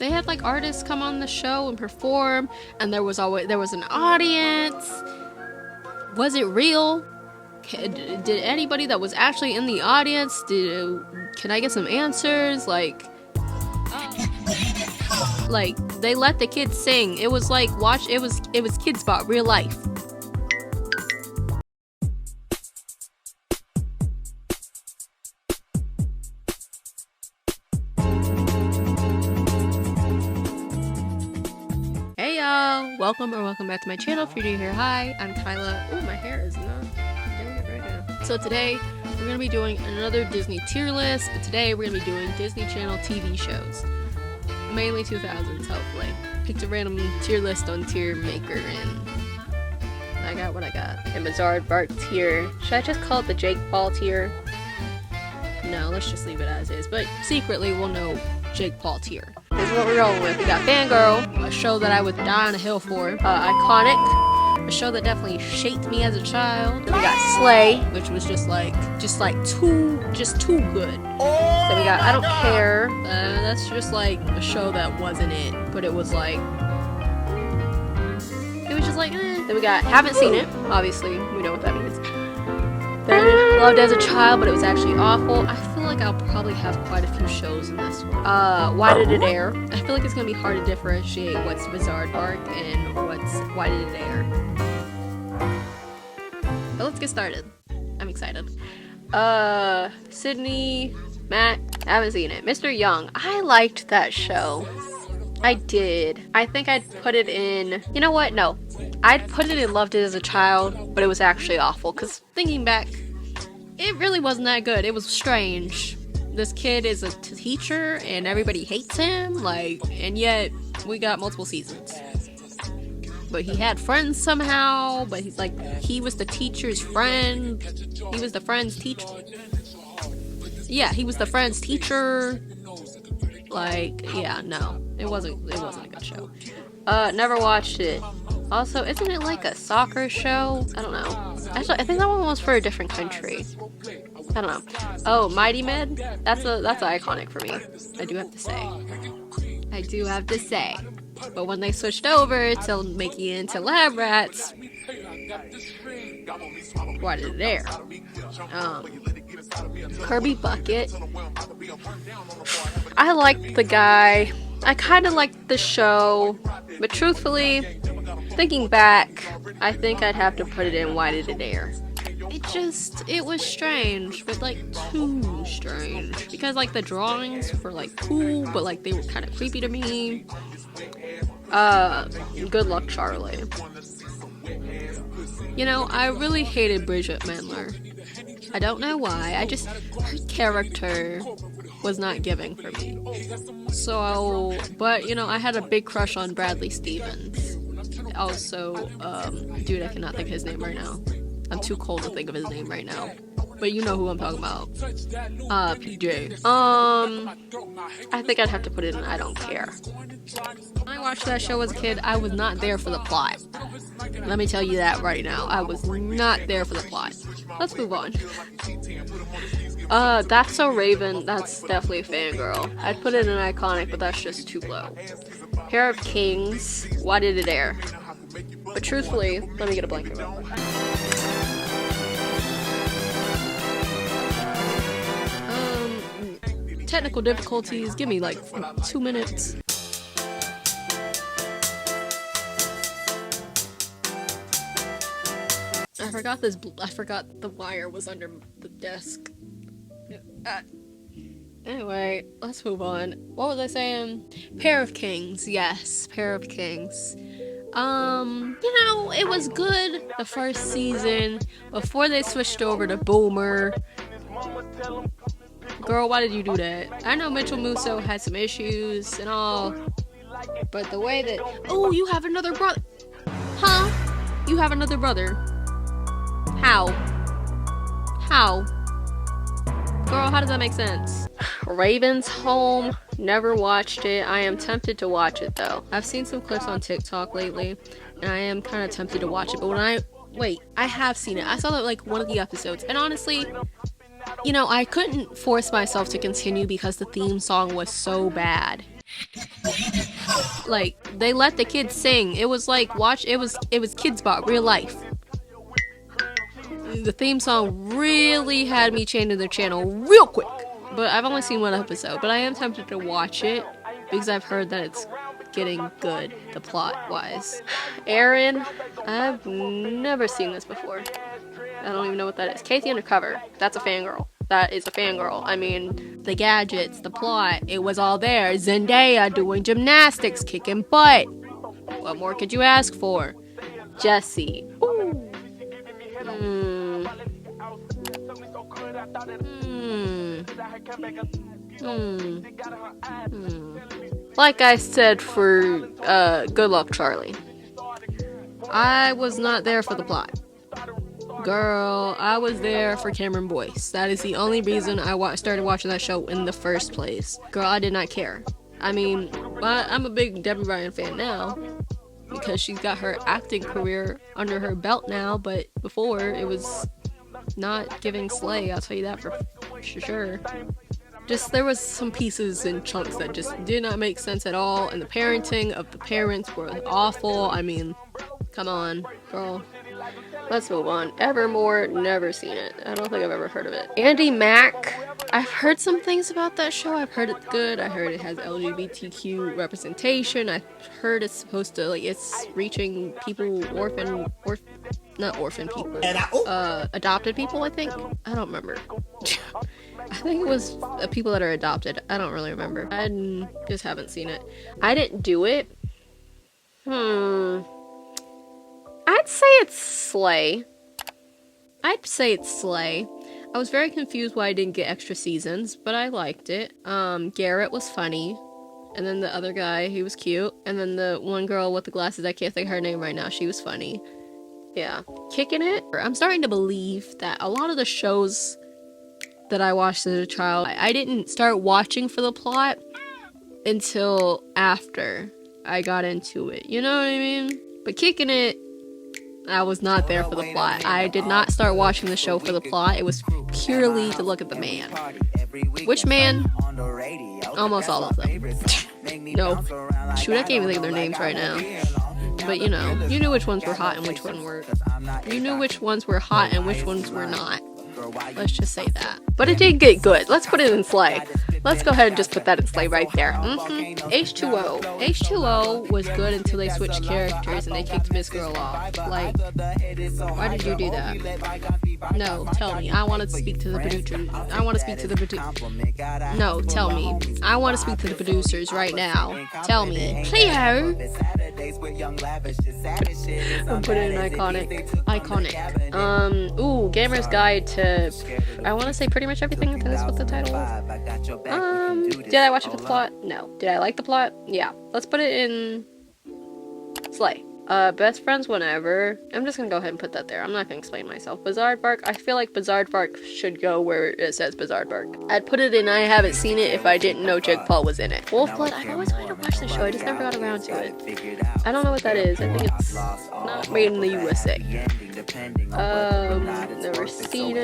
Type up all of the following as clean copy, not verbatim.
They had like artists come on the show and perform, and there was an audience. Was it real? Did anybody that was actually in the audience, can I get some answers? Like they let the kids sing. It was like it was Kids Bop, real life. Hey y'all, welcome back to my channel. If you're new here, hi, I'm Kyla. Oh, my hair is not doing it right now. So today we're gonna be doing another Disney tier list, but today we're gonna be doing Disney Channel TV shows, mainly 2000s. Hopefully, picked a random tier list on Tier Maker, and I got what I got. And Bizarre Bark tier. Should I just call it the Jake Paul tier? No, let's just leave it as is. But secretly, we'll know Jake Paul tier. This is what we're going with. We got Fangirl, a show that I would die on a hill for. Iconic, a show that definitely shaped me as a child. Then we got Slay, which was just too good. Then we got I Don't Care. That's just like a show that wasn't it, but it was like, it was just like, eh. Then we got Haven't Seen It. Obviously, we know what that means. Then Loved as a Child, but it was actually awful. I feel like I'll probably have quite a few shows in this one. Why Did It Air? I feel like it's gonna be hard to differentiate what's Bizarre Bark and what's Why Did It Air. But let's get started. I'm excited. Sydney, Matt, haven't seen it. Mr. Young, I liked that show. I did. I think I'd put it in, you know what? No. I'd put it in Loved It as a Child, but it was actually awful, because thinking back, it really wasn't that good. It was strange. This kid is a teacher, and everybody hates him, and yet we got multiple seasons. But he had friends somehow, but he was the teacher's friend. He was the friend's teacher. Yeah, he was the friend's teacher. Yeah, no. It wasn't a good show. Never watched it. Also, isn't it like a soccer show? I don't know. Actually, I think that one was for a different country. I don't know. Oh, Mighty Med? That's iconic for me. I do have to say. But when they switched over to making it into Lab Rats, Why Did It Air? Kirby Bucket. I liked the guy. I kind of liked the show, but truthfully, thinking back, I think I'd have to put it in Why Did It Air? It was strange, but too strange. Because the drawings were cool, but they were kind of creepy to me. Good Luck Charlie. You know, I really hated Bridget Mendler. I don't know why, her character was not giving for me. So, but I had a big crush on Bradley Stevens. Also, dude, I cannot think of his name right now. I'm too cold to think of his name right now. But you know who I'm talking about. PJ. I think I'd have to put it in I Don't Care. When I watched that show as a kid, I was not there for the plot. Let me tell you that right now. I was not there for the plot. Let's move on. That's So Raven. That's definitely a Fangirl. I'd put it in Iconic, but that's just too low. Pair of Kings. Why Did It Air? But truthfully, let me get a blanket roll. Technical difficulties. Give me 2 minutes. I forgot the wire was under the desk. Anyway, let's move on. What was I saying? Pair of Kings. Yes, Pair of Kings. It was good the first season before they switched over to Boomer. Girl, why did you do that? I know Mitchell Musso had some issues and all, but the way that... Oh, you have another brother. Huh? You have another brother. How? Girl, how does that make sense? Raven's Home. Never watched it. I am tempted to watch it, though. I've seen some clips on TikTok lately, and I am kind of tempted to watch it, but I have seen it. I saw one of the episodes, and honestly... I couldn't force myself to continue because the theme song was so bad. Like, they let the kids sing. It was like, it was Kids Bop, real life. The theme song really had me changing the channel real quick. But I've only seen one episode, but I am tempted to watch it because I've heard that it's getting good, the plot-wise. Aaron, I've never seen this before. I don't even know what that is. Casey Undercover, that's a fangirl. That is a fangirl. I mean, the gadgets, the plot, it was all there. Zendaya doing gymnastics, kicking butt. What more could you ask for? Jesse. Like I said for Good Luck Charlie, I was not there for the plot. Girl, I was there for Cameron Boyce. That is the only reason I started watching that show in the first place. Girl, I did not care. I mean, I'm a big Debbie Ryan fan now because she's got her acting career under her belt now, but before it was not giving slay, I'll tell you that for sure. Just, there was some pieces and chunks that just did not make sense at all, and the parenting of the parents were awful. I mean, come on, girl. Let's move on. Evermore, never seen it. I don't think I've ever heard of it. Andy Mack. I've heard some things about that show. I've heard it's good. I heard it has LGBTQ representation. I've heard it's supposed to, like, it's reaching people, not orphan people. Adopted people, I think. I don't remember. I think it was people that are adopted. I don't really remember. I just haven't seen it. I didn't do it. I'd say it's slay. I was very confused why I didn't get extra seasons, but I liked it. Garrett was funny. And then the other guy, he was cute. And then the one girl with the glasses, I can't think of her name right now, she was funny. Yeah. Kicking it. I'm starting to believe that a lot of the shows that I watched as a child, I didn't start watching for the plot until after I got into it. You know what I mean? But Kicking It, I was not there for the plot. I did not start watching the show for the plot. It was purely to look at the man. Which man? Almost all of them. No. Shoot, I can't even think of their names right now. But you know, you knew which ones were hot and which ones were... You knew which ones were hot and which ones were not. Let's just say that. But it did get good. Let's put it in slay. Let's go ahead and just put that in slay right there. H2O. H2O was good until they switched characters and they kicked Miss Girl off. Like, why did you do that? No, tell me. I want to speak to the producer. No, tell me. I want to speak to the producers right now. Tell me. Cleo! I'm putting an iconic. Ooh, Gamer's Guide to, I want to say pretty much everything. That's what the title was. Did I watch it for the plot? No. Did I like the plot? Yeah. Let's put it in slay. Best friends whenever. I'm just gonna go ahead and put that there. I'm not gonna explain myself. Bizaardvark. I feel like Bizaardvark should go where it says Bizaardvark. I'd put it in I haven't seen it if I didn't know Jake Paul was in it. Wolfblood. I've always wanted to watch the show. I just never got around to it. I don't know what that is. I think it's not made in the USA. Never seen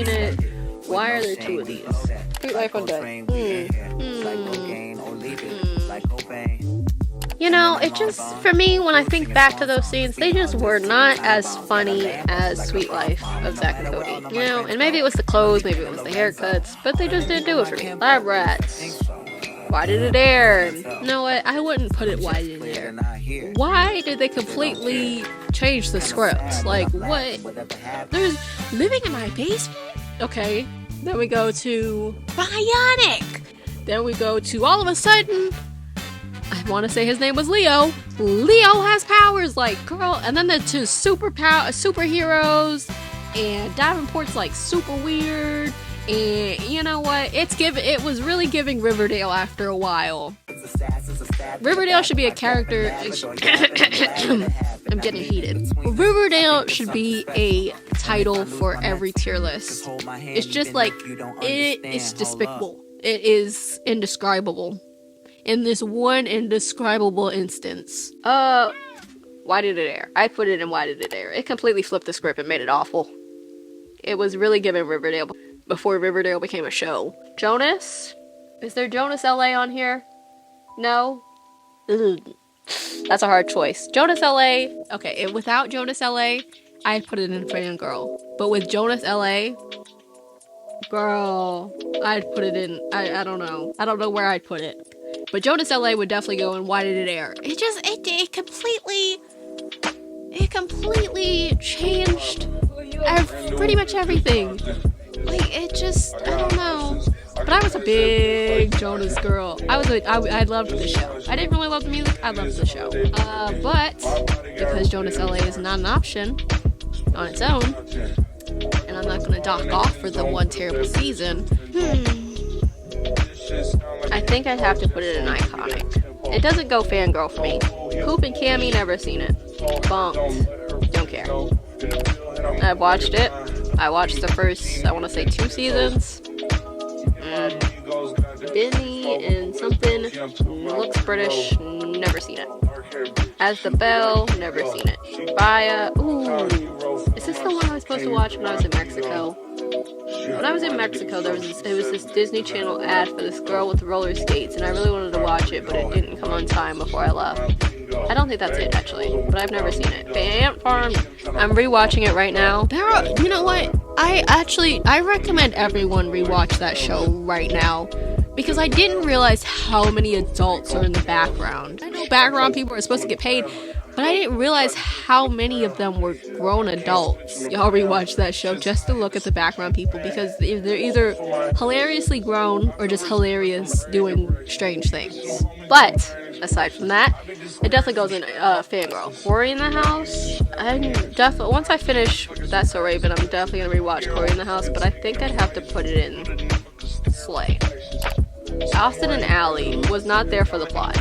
it. Why are there two of these? Sweet Life Undead. You know, it just, for me, when I think back to those scenes, they just were not as funny as Sweet Life of Zack and Cody. You know, and maybe it was the clothes, maybe it was the haircuts, but they just didn't do it for me. Lab Rats. Why did it air? You know what? I wouldn't put it why did it air. Why did they completely change the script? Like, what? There's Living in My Basement? Okay. Then we go to Bionic. Then we go to all of a sudden, I want to say his name was Leo. Leo has powers, like, girl. And then the two superheroes, and Davenport's like super weird. And you know what? It was really giving Riverdale after a while. Riverdale should be a character. I'm getting heated. Riverdale should be a title for every tier list. It's just like, it is despicable. It is indescribable. In this one indescribable instance. Why did it air? I put it in why did it air. It completely flipped the script and made it awful. It was really giving Riverdale before Riverdale became a show. Jonas? Is there Jonas LA on here? No? Ugh. That's a hard choice. Jonas LA. Okay, without Jonas LA, I'd put it in Fangirl. But with Jonas LA, girl, I'd put it in. I don't know. I don't know where I'd put it. But Jonas LA would definitely go in Why Did It Air? It completely changed pretty much everything. Like, I don't know. But I was a big Jonas girl. I loved the show. I didn't really love the music. I loved the show. But because Jonas LA is not an option on its own, and I'm not gonna dock off for the one terrible season, I think I'd have to put it in iconic. It doesn't go fangirl for me. Coop and Cammy, never seen it. Bonked. Don't care. I've watched it. I watched the first, I want to say 2 seasons. Disney and something, looks British, never seen it. As the Bell, never seen it. Baya, ooh. Is this the one I was supposed to watch when I was in Mexico? When I was in Mexico, it was this Disney Channel ad for this girl with roller skates, and I really wanted to watch it, but it didn't come on time before I left. I don't think that's it, actually, but I've never seen it. Ant Farm, I'm rewatching it right now. You know what? I recommend everyone rewatch that show right now, because I didn't realize how many adults are in the background. I know background people are supposed to get paid, but I didn't realize how many of them were grown adults. Y'all rewatch that show just to look at the background people, because they're either hilariously grown or just hilarious doing strange things. But aside from that, it definitely goes in fangirl. Cory in the House, once I finish That's So Raven, I'm definitely gonna rewatch Cory in the House, but I think I'd have to put it in Slay. Austin and Ally was not there for the plot.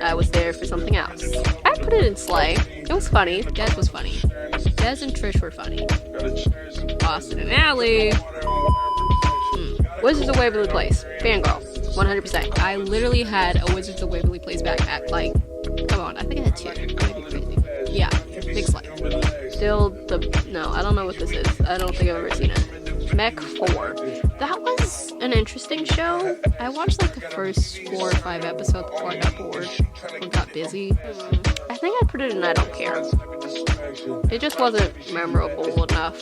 I was there for something else. I put it in Slay. It was funny. Des was funny. Des and Trish were funny. Austin and Ally. Wizards of Waverly Place. Fangirl. 100%. I literally had a Wizards of Waverly Place backpack. Like, come on. I think I had 2. Maybe crazy. Yeah. Big Slay. Still no, I don't know what this is. I don't think I've ever seen it. Mech 4. That was an interesting show. I watched like the first 4 or 5 episodes before I got bored or got busy. I think I put it in I Don't Care. It just wasn't memorable enough.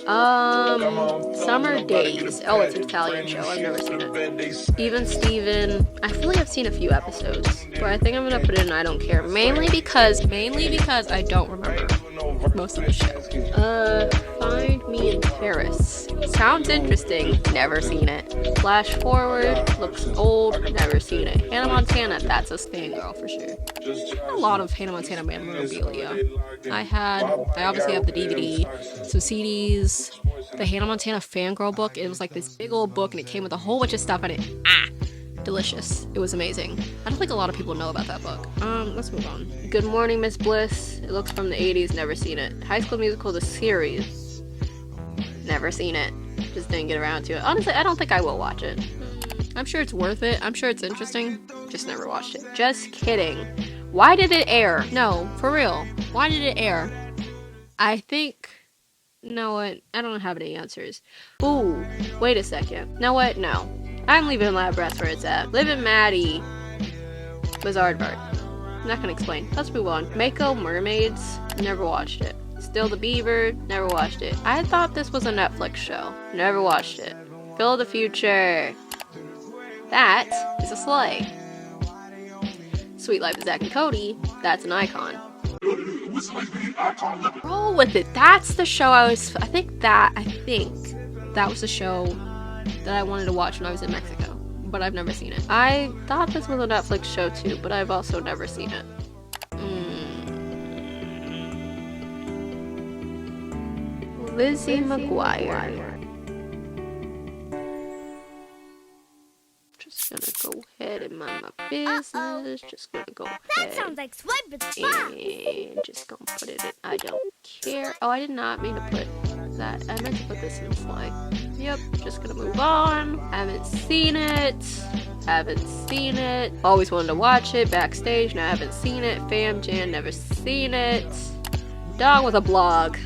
Summer Days. Oh, it's an Italian show. I've never seen it. Even Steven. I feel like I've seen a few episodes, but I think I'm gonna put it in I Don't Care. Mainly because I don't remember most of the show. Find Me in Paris. Sounds interesting. Never seen it. Flash Forward. Looks old. Never seen it. Hannah Montana. That's a fangirl for sure. A lot of Hannah Montana memorabilia. I obviously have the DVD, some CDs, the Hannah Montana fangirl book. It was like this big old book, and it came with a whole bunch of stuff in it. Delicious. It was amazing. I don't think a lot of people know about that book. Let's move on. Good Morning, Miss Bliss. It looks from the 80s. Never seen it. High School Musical, the series. Never seen it. Just didn't get around to it. Honestly, I don't think I will watch it. I'm sure it's worth it. I'm sure it's interesting. Just never watched it. Just kidding. Why did it air? No, for real. Why did it air? I think... know what? I don't have any answers. Ooh, wait a second. Know what? No. I'm leaving Lab Rats where it's at. Liv and Maddie was Aardvark. I'm not gonna explain. Let's move on. Mako Mermaids. Never watched it. Still the Beaver. Never watched it. I thought this was a Netflix show. Never watched it. Phil the Future. That is a slay. Sweet Life of Zack and Cody. That's an icon. Roll with it. That's the show I think that was the show that I wanted to watch when I was in Mexico, but I've never seen it. I thought this was a Netflix show too, but I've also never seen it. Lizzie McGuire. Just gonna go ahead and mind my business. Just gonna go ahead. That sounds like swipe and just gonna put it in I Don't Care. Oh, I did not mean to put that. I meant to put this in Slay. Yep, just gonna move on. Haven't seen it. Always wanted to watch it. Backstage, now I haven't seen it. Fam Jan, never seen it. Dog with a Blog.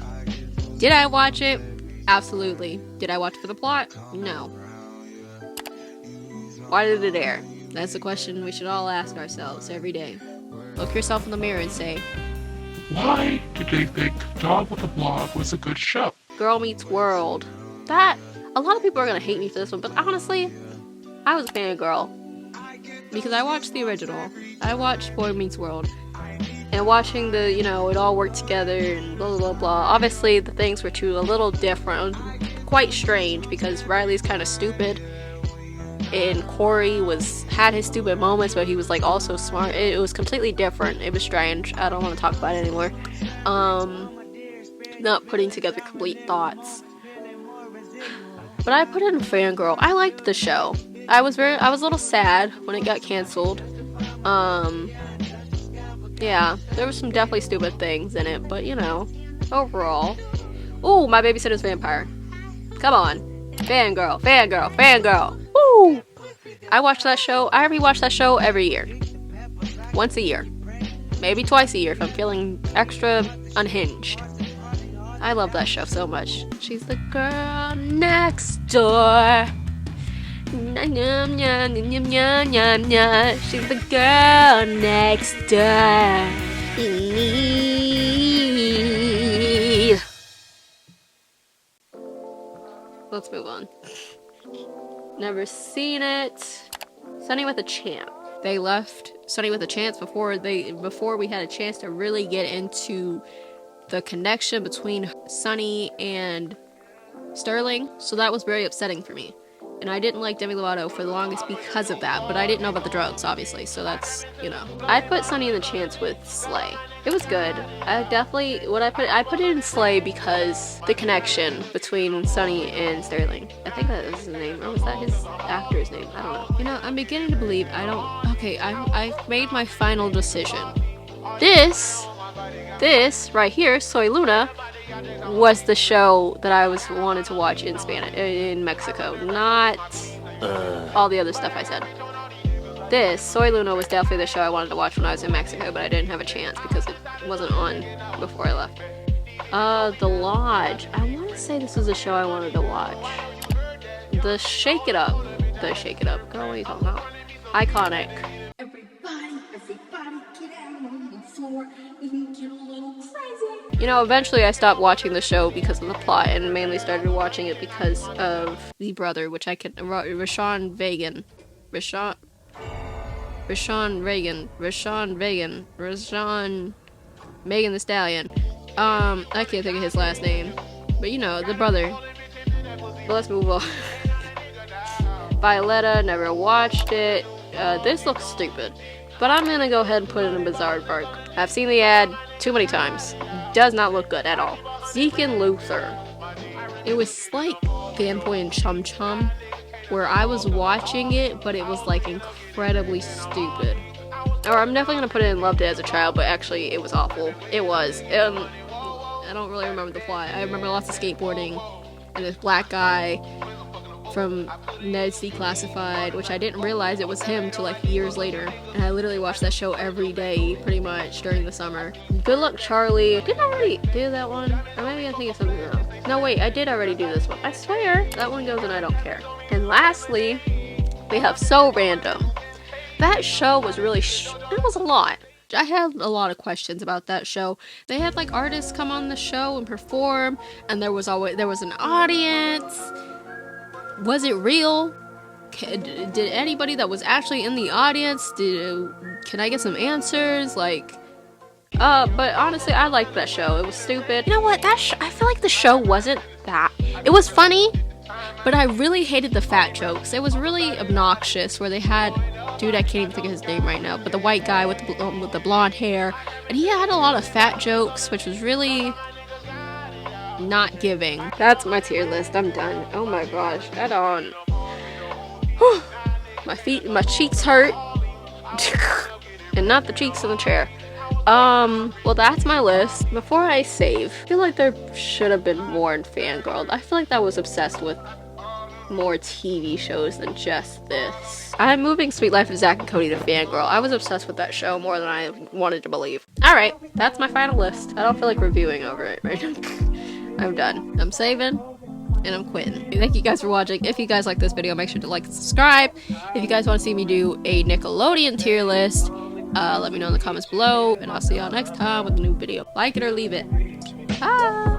Did I watch it? Absolutely. Did I watch it for the plot? No. Why did it air? That's a question we should all ask ourselves every day. Look yourself in the mirror and say, why did they think Dog with a Blog was a good show? Girl Meets World. That, a lot of people are gonna hate me for this one, but honestly, I was a fangirl. Because I watched the original. I watched Boy Meets World. And watching the, you know, it all worked together and blah, blah, blah, blah. Obviously, the things were a little different. Quite strange, because Riley's kind of stupid. And Corey had his stupid moments, but he was, like, also smart. It was completely different. It was strange. I don't want to talk about it anymore. Not putting together complete thoughts. But I put in fangirl. I liked the show. I was a little sad when it got canceled. Yeah, there were some definitely stupid things in it, but you know, overall. Ooh, My Babysitter's Vampire. Come on. Fangirl, fangirl, fangirl. Woo! I watch that show. I rewatch that show every year. Once a year. Maybe twice a year if I'm feeling extra unhinged. I love that show so much. She's the girl next door. She's the girl next door. Let's move on. Never seen it. Sunny with a Champ. They left Sunny with a Chance before we had a chance to really get into the connection between Sunny and Sterling, so that was very upsetting for me. And I didn't like Demi Lovato for the longest because of that, but I didn't know about the drugs, obviously, so that's, you know. I put Sunny in the Chance with Slay. It was good. I put it in Slay because the connection between Sunny and Sterling. I think that was his name, or was that his actor's name? I don't know. You know, I'm beginning to believe I've made my final decision. This right here, Soy Luna, was the show that I wanted to watch in Mexico, not all the other stuff I said. This, Soy Luna, was definitely the show I wanted to watch when I was in Mexico, but I didn't have a chance because it wasn't on before I left. The Lodge. I want to say this was a show I wanted to watch. The Shake It Up. Girl, what are you talking about? Iconic. Everybody get out on the floor and get a little crazy. You know, eventually I stopped watching the show because of the plot and mainly started watching it because of the brother, which I can... Rashawn Reagan, Megan Thee Stallion. I can't think of his last name. But you know, the brother. But let's move on. Violetta, never watched it. This looks stupid. But I'm gonna go ahead and put it in Bizarre Park. I've seen the ad too many times. Does not look good at all. Zeke and Luther. It was like Fanboy and Chum Chum, where I was watching it, but it was like incredibly stupid. Or I'm definitely gonna put it in Loved It as a Child, but actually it was awful. It was. I don't really remember the plot. I remember lots of skateboarding and this black guy from Ned's Declassified, which I didn't realize it was him till like years later. And I literally watched that show every day, pretty much, during the summer. Good Luck Charlie. Didn't I already do that one? Or maybe I'm thinking of something else. No, wait, I did already do this one. I swear, that one goes and I don't care. And lastly, we have So Random. That show was really, it was a lot. I had a lot of questions about that show. They had like artists come on the show and perform, and there was an audience. Was it real? Did anybody that was actually in the audience, can I get some answers? Like, but honestly, I liked that show. It was stupid. You know what? I feel like the show wasn't that. It was funny, but I really hated the fat jokes. It was really obnoxious where they had, dude, I can't even think of his name right now, but the white guy with the blonde hair, and he had a lot of fat jokes, which was really not giving. That's my tier list. I'm done. Oh my gosh. Head on. Whew. My cheeks hurt. And not the cheeks in the chair. Well, that's my list. Before I save, I feel like there should have been more in Fangirl. I feel like I was obsessed with more TV shows than just this. I'm moving Sweet Life of Zack and Cody to Fangirl. I was obsessed with that show more than I wanted to believe. Alright, that's my final list. I don't feel like reviewing over it right now. I'm done. I'm saving, and I'm quitting. Thank you guys for watching. If you guys like this video, make sure to like and subscribe. If you guys want to see me do a Nickelodeon tier list, let me know in the comments below, and I'll see y'all next time with a new video. Like it or leave it. Bye!